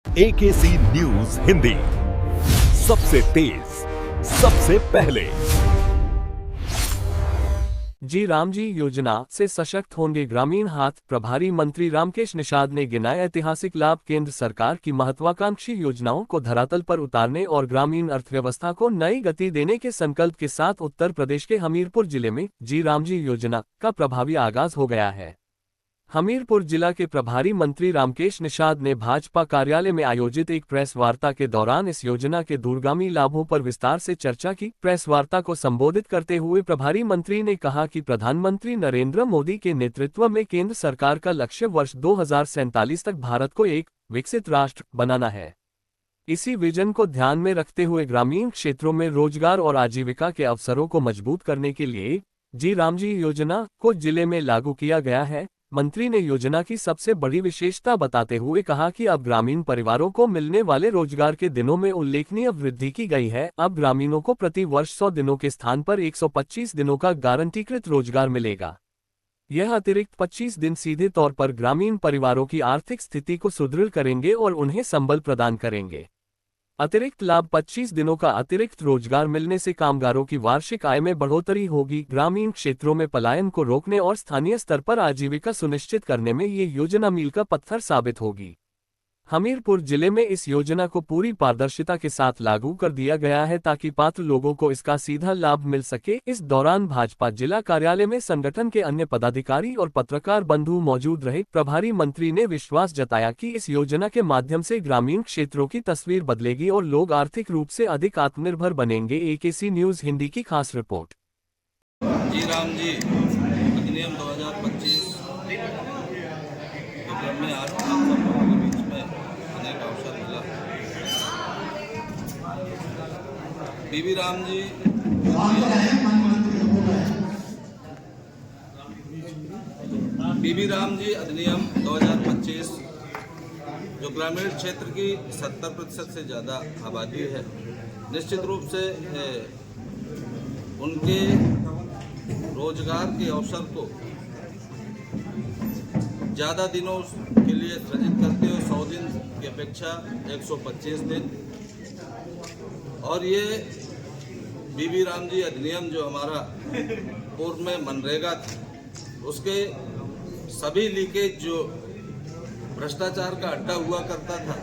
AKC news Hindi, सबसे तेज, सबसे पहले। जी राम जी योजना से सशक्त होंगे ग्रामीण हाथ, प्रभारी मंत्री रामकेश निषाद ने गिनाए ऐतिहासिक लाभ। केंद्र सरकार की महत्वाकांक्षी योजनाओं को धरातल पर उतारने और ग्रामीण अर्थव्यवस्था को नई गति देने के संकल्प के साथ उत्तर प्रदेश के हमीरपुर जिले में जी राम जी योजना का प्रभावी आगाज हो गया है। हमीरपुर जिला के प्रभारी मंत्री रामकेश निषाद ने भाजपा कार्यालय में आयोजित एक प्रेस वार्ता के दौरान इस योजना के दूरगामी लाभों पर विस्तार से चर्चा की। प्रेस वार्ता को संबोधित करते हुए प्रभारी मंत्री ने कहा कि प्रधानमंत्री नरेंद्र मोदी के नेतृत्व में केंद्र सरकार का लक्ष्य वर्ष 2047 तक भारत को एक विकसित राष्ट्र बनाना है। इसी विजन को ध्यान में रखते हुए ग्रामीण क्षेत्रों में रोजगार और आजीविका के अवसरों को मजबूत करने के लिए जी राम जी योजना को जिले में लागू किया गया है। मंत्री ने योजना की सबसे बड़ी विशेषता बताते हुए कहा कि अब ग्रामीण परिवारों को मिलने वाले रोजगार के दिनों में उल्लेखनीय वृद्धि की गई है। अब ग्रामीणों को प्रति वर्ष 100 दिनों के स्थान पर 125 दिनों का गारंटीकृत रोजगार मिलेगा। यह अतिरिक्त 25 दिन सीधे तौर पर ग्रामीण परिवारों की आर्थिक स्थिति को सुदृढ़ करेंगे और उन्हें संबल प्रदान करेंगे। अतिरिक्त लाभ 25 दिनों का अतिरिक्त रोजगार मिलने से कामगारों की वार्षिक आय में बढ़ोतरी होगी। ग्रामीण क्षेत्रों में पलायन को रोकने और स्थानीय स्तर पर आजीविका सुनिश्चित करने में ये योजना मील का पत्थर साबित होगी। हमीरपुर जिले में इस योजना को पूरी पारदर्शिता के साथ लागू कर दिया गया है ताकि पात्र लोगों को इसका सीधा लाभ मिल सके। इस दौरान भाजपा जिला कार्यालय में संगठन के अन्य पदाधिकारी और पत्रकार बंधु मौजूद रहे। प्रभारी मंत्री ने विश्वास जताया कि इस योजना के माध्यम से ग्रामीण क्षेत्रों की तस्वीर बदलेगी और लोग आर्थिक रूप से अधिक आत्मनिर्भर बनेंगे। AKC न्यूज हिंदी की खास रिपोर्ट। जी राम जी अधिनियम 2025 में आज आप सब लोगों के बीच में आने का अवसर मिला। बीबी राम जी अधिनियम 2025 जो ग्रामीण क्षेत्र की 70% से ज़्यादा आबादी है, निश्चित रूप से उनके रोजगार के अवसर को ज़्यादा दिनों के लिए सृजित करते हुए 100 दिन की अपेक्षा 125 दिन, और ये बीबी राम जी अधिनियम जो हमारा पूर्व में मनरेगा था, उसके सभी लीकेज जो भ्रष्टाचार का अड्डा हुआ करता था,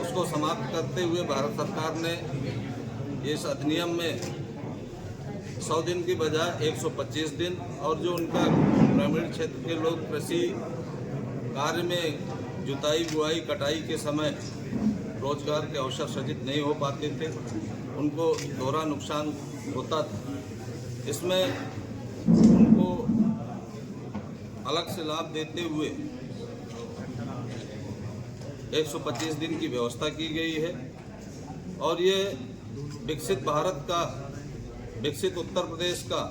उसको समाप्त करते हुए भारत सरकार ने इस अधिनियम में 100 दिन की बजाय 125 दिन, और जो उनका ग्रामीण क्षेत्र के लोग कृषि कार्य में जुताई बुआई कटाई के समय रोजगार के अवसर सृजित नहीं हो पाते थे, उनको दोहरा नुकसान होता था। इसमें उनको अलग से लाभ देते हुए 125 दिन की व्यवस्था की गई है, और ये विकसित भारत का, विकसित उत्तर प्रदेश का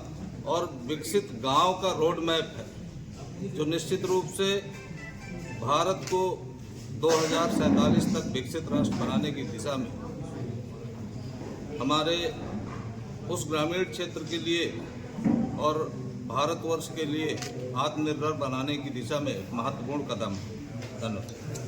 और विकसित गांव का रोड मैप है, जो निश्चित रूप से भारत को 2047 तक विकसित राष्ट्र बनाने की दिशा में हमारे उस ग्रामीण क्षेत्र के लिए और भारतवर्ष के लिए आत्मनिर्भर बनाने की दिशा में महत्वपूर्ण कदम है। धन्यवाद।